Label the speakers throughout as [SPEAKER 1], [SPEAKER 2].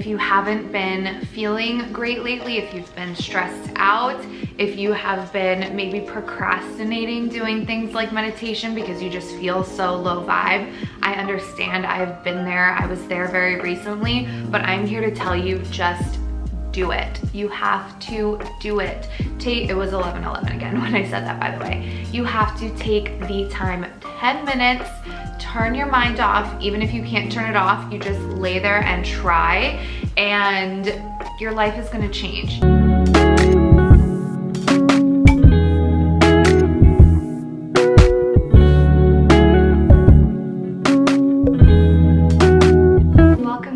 [SPEAKER 1] If you haven't been feeling great lately, if you've been stressed out, if you have been maybe procrastinating doing things like meditation because you just feel so low vibe, I understand. I've been there. I was there very recently, but I'm here to tell you, just do it. You have to do it. It was 11:11 again when I said that, by the way. You have to take the time, 10 minutes, turn your mind off. Even if you can't turn it off, you just lay there and try, and your life is gonna change.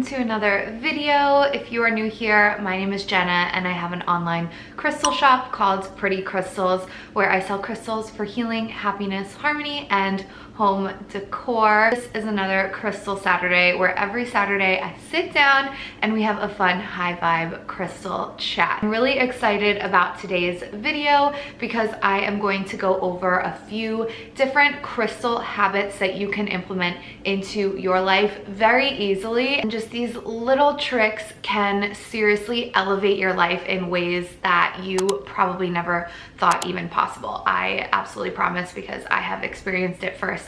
[SPEAKER 1] To another video. If you are new here, my name is Jenna and I have an online crystal shop called Pretty Crystals where I sell crystals for healing, happiness, harmony, and home decor. This is another Crystal Saturday where every Saturday I sit down and we have a fun high vibe crystal chat. I'm really excited about today's video because I am going to go over a few different crystal habits that you can implement into your life very easily, and just these little tricks can seriously elevate your life in ways that you probably never thought even possible. I absolutely promise, because I have experienced it firsthand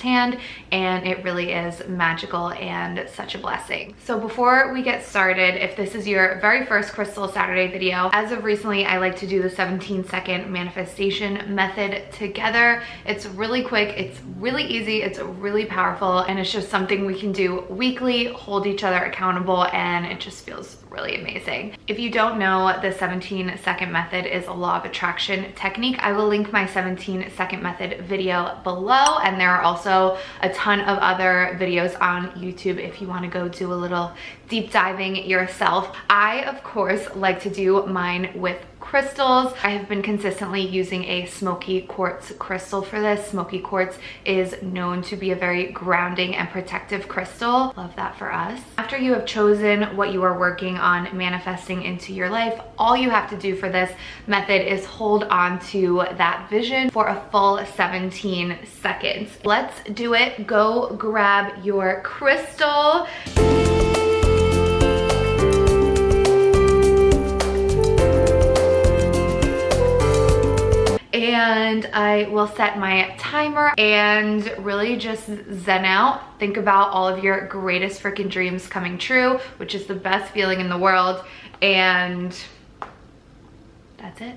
[SPEAKER 1] and it really is magical and such a blessing. So before we get started, if this is your very first Crystal Saturday video, as of recently I like to do the 17-second manifestation method together. It's really quick, it's really easy, it's really powerful, and it's just something we can do weekly, hold each other accountable, and it just feels really amazing. If you don't know, the 17-second method is a law of attraction technique. I will link my 17-second method video below, and there are also a ton of other videos on YouTube if you want to go do a little deep diving yourself. I, of course, like to do mine with crystals. I have been consistently using a smoky quartz crystal for this. Smoky quartz is known to be a very grounding and protective crystal. Love that for us. After you have chosen what you are working on manifesting into your life, all you have to do for this method is hold on to that vision for a full 17 seconds. Let's do it. Go grab your crystal. And I will set my timer and really just zen out. Think about all of your greatest freaking dreams coming true, which is the best feeling in the world. And that's it.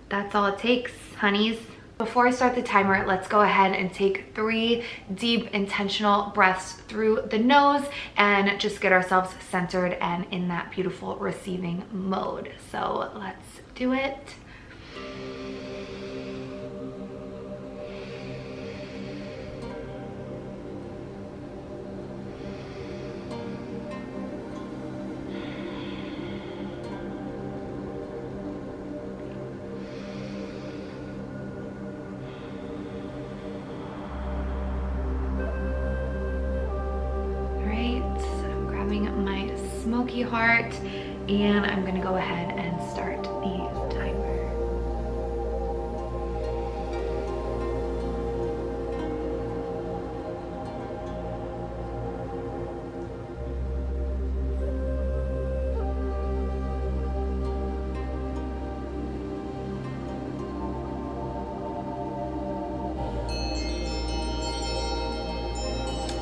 [SPEAKER 1] That's all it takes, honeys. Before I start the timer, let's go ahead and take 3 deep intentional breaths through the nose and just get ourselves centered and in that beautiful receiving mode. So let's do it. My smoky heart, and I'm gonna go ahead and start the timer.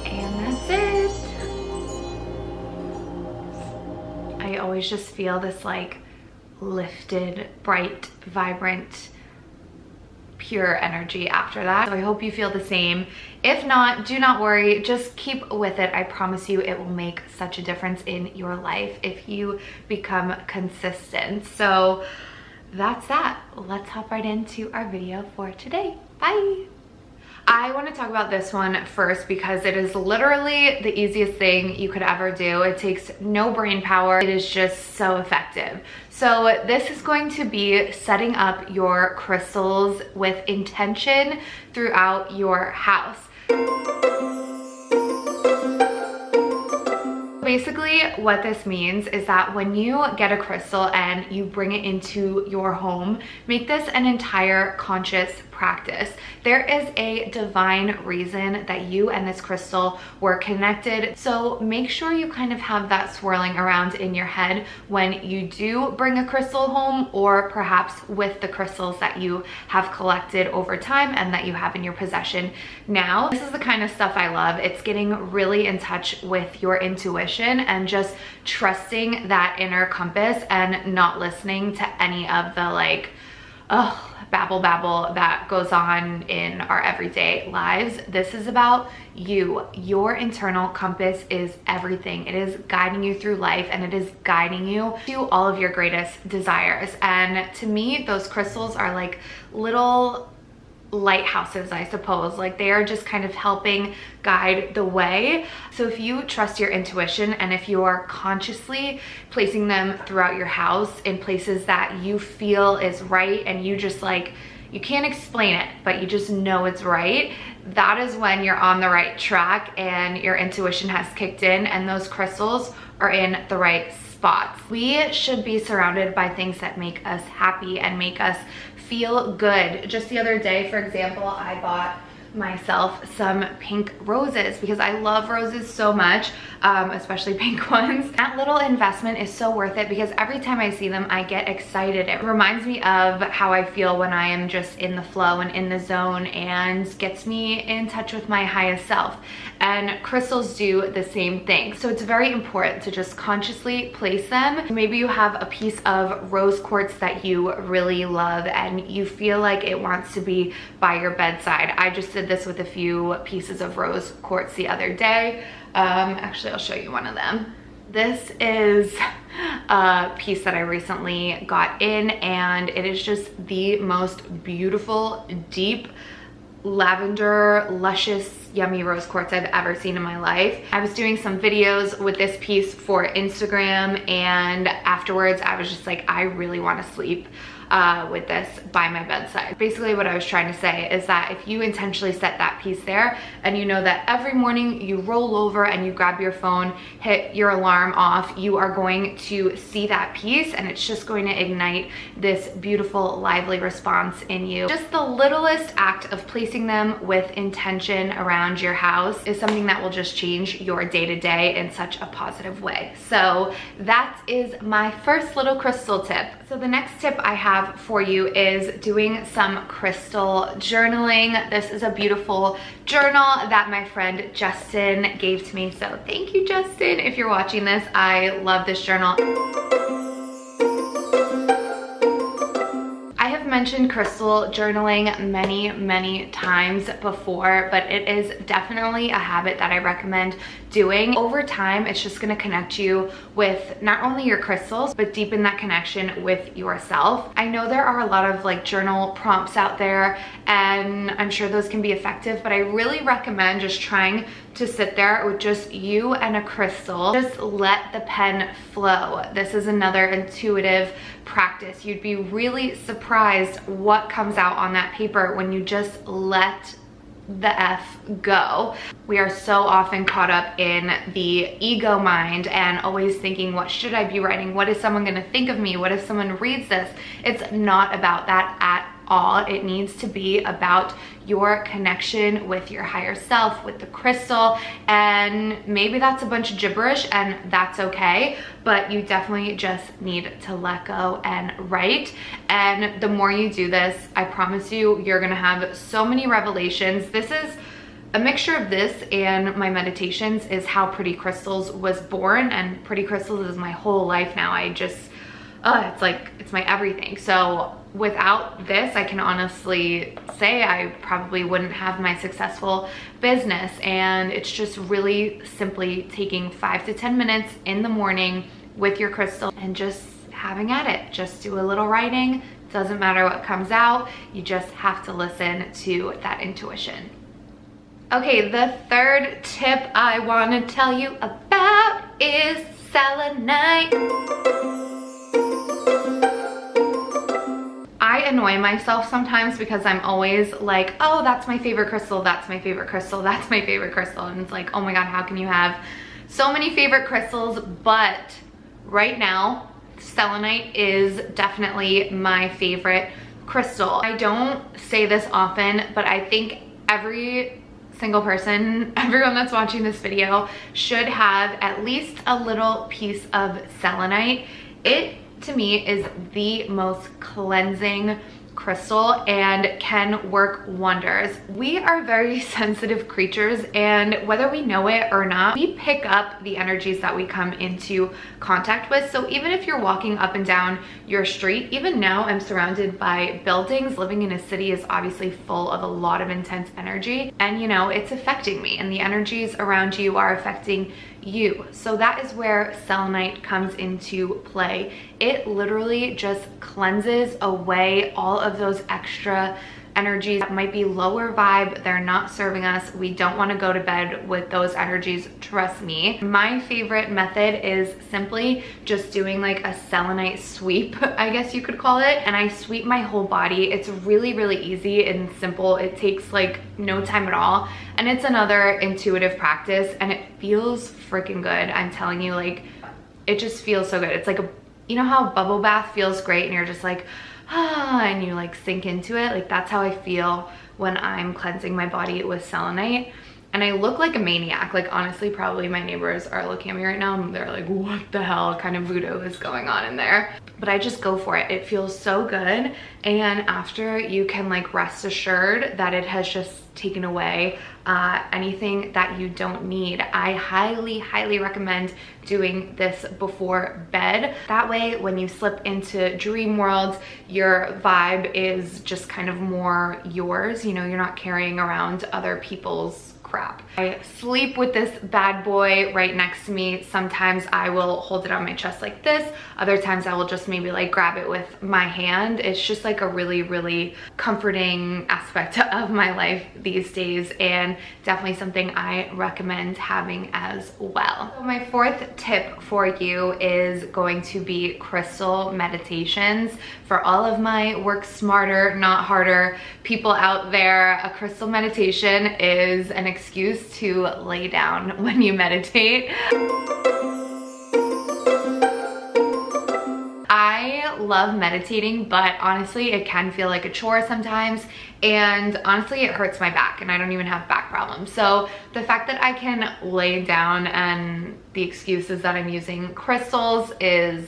[SPEAKER 1] And that's it. I always just feel this like lifted, bright, vibrant, pure energy after that. So I hope you feel the same. If not, do not worry, just keep with it. I promise you it will make such a difference in your life if you become consistent. So that's that. Let's hop right into our video for today. Bye. I want to talk about this one first because it is literally the easiest thing you could ever do. It takes no brain power. It is just so effective. So this is going to be setting up your crystals with intention throughout your house. Basically, what this means is that when you get a crystal and you bring it into your home, make this an entire conscious practice practice. There is a divine reason that you and this crystal were connected. So make sure you kind of have that swirling around in your head when you do bring a crystal home, or perhaps with the crystals that you have collected over time and that you have in your possession now. This is the kind of stuff I love. It's getting really in touch with your intuition and just trusting that inner compass and not listening to any of the like, babble that goes on in our everyday lives. This is about you. Your internal compass is everything. It is guiding you through life, and it is guiding you to all of your greatest desires. And to me, those crystals are like little lighthouses, I suppose. Like, they are just kind of helping guide the way. So if you trust your intuition, and if you are consciously placing them throughout your house in places that you feel is right, and you just like, you can't explain it, but you just know it's right, that is when you're on the right track and your intuition has kicked in and those crystals are in the right spots. We should be surrounded by things that make us happy and make us feel good. Just the other day, for example, I bought myself some pink roses because I love roses so much, especially pink ones. That little investment is so worth it because every time I see them, I get excited. It reminds me of how I feel when I am just in the flow and in the zone, and gets me in touch with my highest self. And crystals do the same thing. So it's very important to just consciously place them. Maybe you have a piece of rose quartz that you really love and you feel like it wants to be by your bedside. I just did this with a few pieces of rose quartz the other day. Actually, I'll show you one of them. This is a piece that I recently got in, and it is just the most beautiful, deep, lavender, luscious, yummy rose quartz I've ever seen in my life. I was doing some videos with this piece for Instagram, and afterwards I was just like, I really want to sleep with this by my bedside. Basically what I was trying to say is that if you intentionally set that piece there, and you know that every morning you roll over and you grab your phone, hit your alarm off, you are going to see that piece, and it's just going to ignite this beautiful, lively response in you. Just the littlest act of placing them with intention around your house is something that will just change your day-to-day in such a positive way. So that is my first little crystal tip. So the next tip I have for you is doing some crystal journaling. This is a beautiful journal that my friend Justin gave to me. So thank you, Justin. If you're watching this, I love this journal. I have mentioned crystal journaling many times before, but it is definitely a habit that I recommend doing. Over time, it's just gonna connect you with not only your crystals, but deepen that connection with yourself. I know there are a lot of like journal prompts out there, and I'm sure those can be effective, but I really recommend just trying to sit there with just you and a crystal. Just let the pen flow. This is another intuitive practice. You'd be really surprised what comes out on that paper when you just let the F go. We are so often caught up in the ego mind and always thinking, what should I be writing? What is someone gonna think of me? What if someone reads this? It's not about that at all. It needs to be about your connection with your higher self, with the crystal, and maybe that's a bunch of gibberish, and that's okay, but you definitely just need to let go and write. And the more you do this, I promise you, you're gonna have so many revelations. This is a mixture of this and my meditations is how Pretty Crystals was born, and Pretty Crystals is my whole life now. I just, it's my everything. So without this, I can honestly say I probably wouldn't have my successful business. And it's just really simply taking 5 to 10 minutes in the morning with your crystal and just having at it. Just do a little writing. Doesn't matter what comes out. You just have to listen to that intuition. Okay, the third tip I want to tell you about is selenite. I annoy myself sometimes because I'm always like, oh, that's my favorite crystal, that's my favorite crystal, that's my favorite crystal. And it's like, oh my God, how can you have so many favorite crystals? But right now, selenite is definitely my favorite crystal. I don't say this often, but I think every single person, everyone that's watching this video should have at least a little piece of selenite. It, to me, is the most cleansing crystal and can work wonders. We are very sensitive creatures, and whether we know it or not, we pick up the energies that we come into contact with. So even if you're walking up and down your street, even now I'm surrounded by buildings. Living in a city is obviously full of a lot of intense energy, and you know, it's affecting me, and the energies around you are affecting you. So that is where selenite comes into play. It literally just cleanses away all of those extra energies that might be lower vibe. They're not serving us. We don't want to go to bed with those energies, trust me. My favorite method is simply just doing like a selenite sweep, I guess you could call it, and I sweep my whole body. It's really, really easy and simple. It takes like no time at all, and it's another intuitive practice, and it feels freaking good. I'm telling you, like, it just feels so good. It's like a, you know how bubble bath feels great and you're just like, and you like sink into it? Like, that's how I feel when I'm cleansing my body with selenite. And I look like a maniac. Like, honestly, probably my neighbors are looking at me right now and they're like, what the hell kind of voodoo is going on in there? But I just go for it. It feels so good. And after, you can like rest assured that it has just taken away anything that you don't need. I highly, highly recommend doing this before bed. That way, when you slip into dream worlds, your vibe is just kind of more yours. You know, you're not carrying around other people's crap. I sleep with this bad boy right next to me. Sometimes I will hold it on my chest like this. Other times I will just maybe like grab it with my hand. It's just like a really, really comforting aspect of my life these days, and definitely something I recommend having as well. So my fourth tip for you is going to be crystal meditations. For all of my work smarter, not harder people out there, a crystal meditation is an excuse to lay down when you meditate. I love meditating, but honestly, it can feel like a chore sometimes, and honestly, it hurts my back, and I don't even have back problems. So the fact that I can lay down and the excuses that I'm using crystals is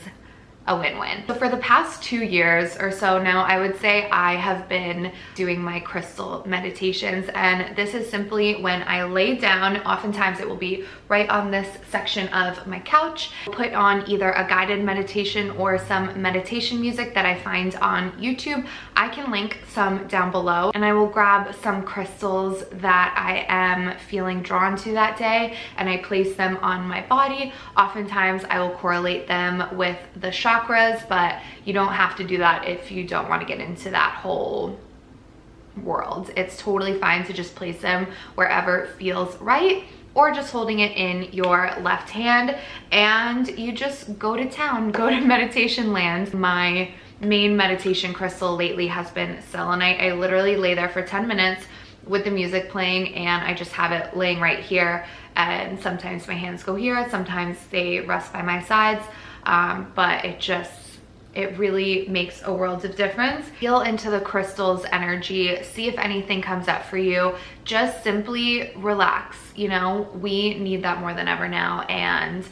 [SPEAKER 1] a win-win. So for the past 2 years or so now, I would say I have been doing my crystal meditations, and this is simply when I lay down. Oftentimes it will be right on this section of my couch. I'll put on either a guided meditation or some meditation music that I find on YouTube. I can link some down below, and I will grab some crystals that I am feeling drawn to that day, and I place them on my body. Oftentimes I will correlate them with the chakras, but you don't have to do that if you don't want to get into that whole world. It's totally fine to just place them wherever feels right, or just holding it in your left hand, and you just go to town, go to meditation land. My main meditation crystal lately has been selenite. I literally lay there for 10 minutes with the music playing, and I just have it laying right here, and sometimes my hands go here, sometimes they rest by my sides, but it really makes a world of difference. Feel into the crystal's energy, see if anything comes up for you. Just simply relax. You know, we need that more than ever now, and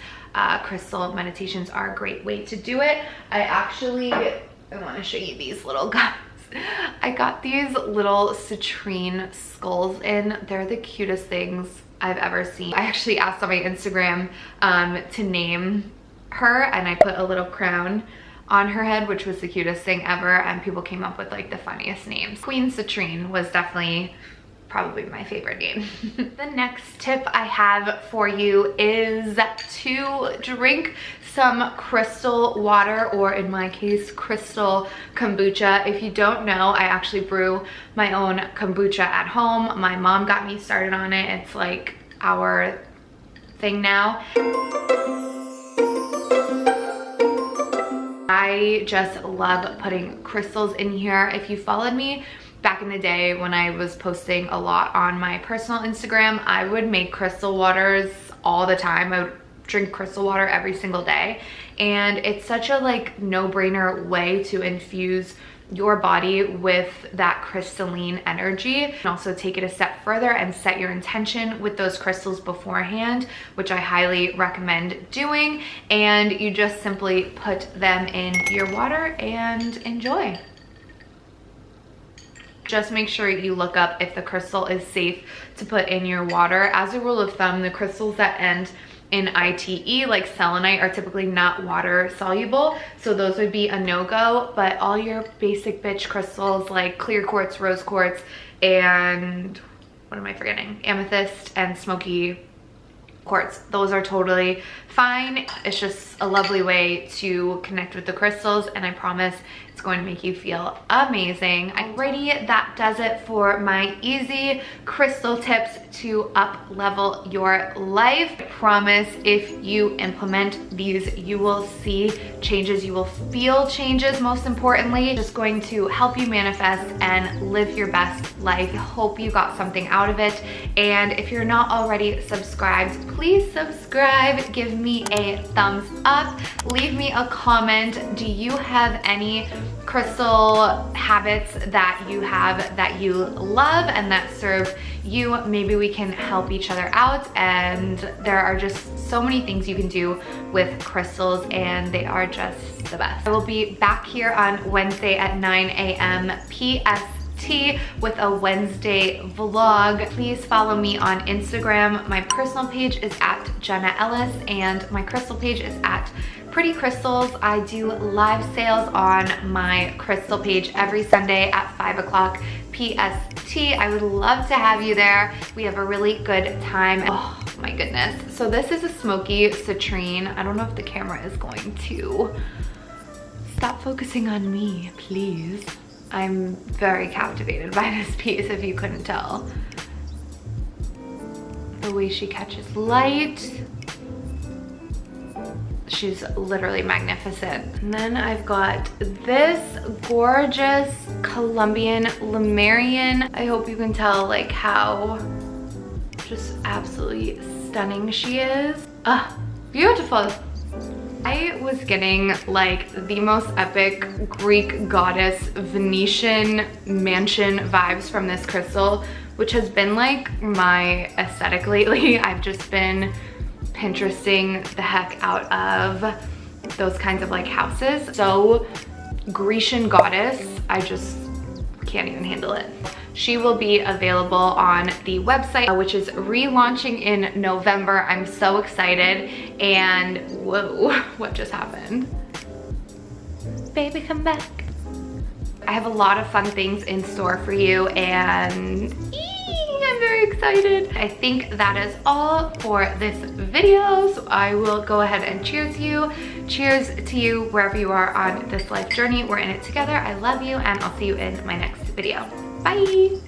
[SPEAKER 1] crystal meditations are a great way to do it. I want to show you these little guys. I got these little citrine skulls in. They're the cutest things I've ever seen. I actually asked on my Instagram to name her, and I put a little crown on her head, which was the cutest thing ever, and people came up with like the funniest names. Queen Citrine was definitely probably my favorite name. The next tip I have for you is to drink some crystal water, or in my case, crystal kombucha. If you don't know, I actually brew my own kombucha at home. My mom got me started on it. It's like our thing now. I just love putting crystals in here. If you followed me back in the day when I was posting a lot on my personal Instagram, I would make crystal waters all the time. I would drink crystal water every single day, and it's such a like no-brainer way to infuse your body with that crystalline energy. And also take it a step further and set your intention with those crystals beforehand, which I highly recommend doing. And you just simply put them in your water and enjoy. Just make sure you look up if the crystal is safe to put in your water. As a rule of thumb, the crystals that end in ITE, like selenite, are typically not water soluble, so those would be a no-go. But all your basic bitch crystals like clear quartz, rose quartz, and what am I forgetting? Amethyst and smoky quartz, those are totally fine. It's just a lovely way to connect with the crystals, and I promise it's going to make you feel amazing. Alrighty, that does it for my easy crystal tips to up level your life. I promise if you implement these, you will see changes, you will feel changes. Most importantly, just going to help you manifest and live your best life. I hope you got something out of it, and if you're not already subscribed, please subscribe, give me a thumbs up, leave me a comment. Do you have any crystal habits that you have that you love and that serve you? Maybe we can help each other out, and there are just so many things you can do with crystals, and they are just the best. I will be back here on Wednesday at 9 a.m. PST with a Wednesday vlog. Please follow me on Instagram. My personal page is at Jenna Ellis, and my crystal page is at Pretty Crystals. I do live sales on my crystal page every Sunday at 5 o'clock PST. I would love to have you there. We have a really good time. Oh my goodness. So this is a smoky citrine. I don't know if the camera is going to stop focusing on me, please. I'm very captivated by this piece, if you couldn't tell. The way she catches light. She's literally magnificent. And then I've got this gorgeous Colombian Lemurian. I hope you can tell like how just absolutely stunning she is. Ah, beautiful. I was getting like the most epic Greek goddess Venetian mansion vibes from this crystal, which has been like my aesthetic lately. I've just been Pinteresting the heck out of those kinds of like houses. So Grecian goddess, I just can't even handle it. She will be available on the website, which is relaunching in November. I'm so excited. And whoa, what just happened? Baby, come back. I have a lot of fun things in store for you, and I'm very excited. I think that is all for this video. So I will go ahead and cheers you. Cheers to you wherever you are on this life journey. We're in it together. I love you, and I'll see you in my next video. Bye.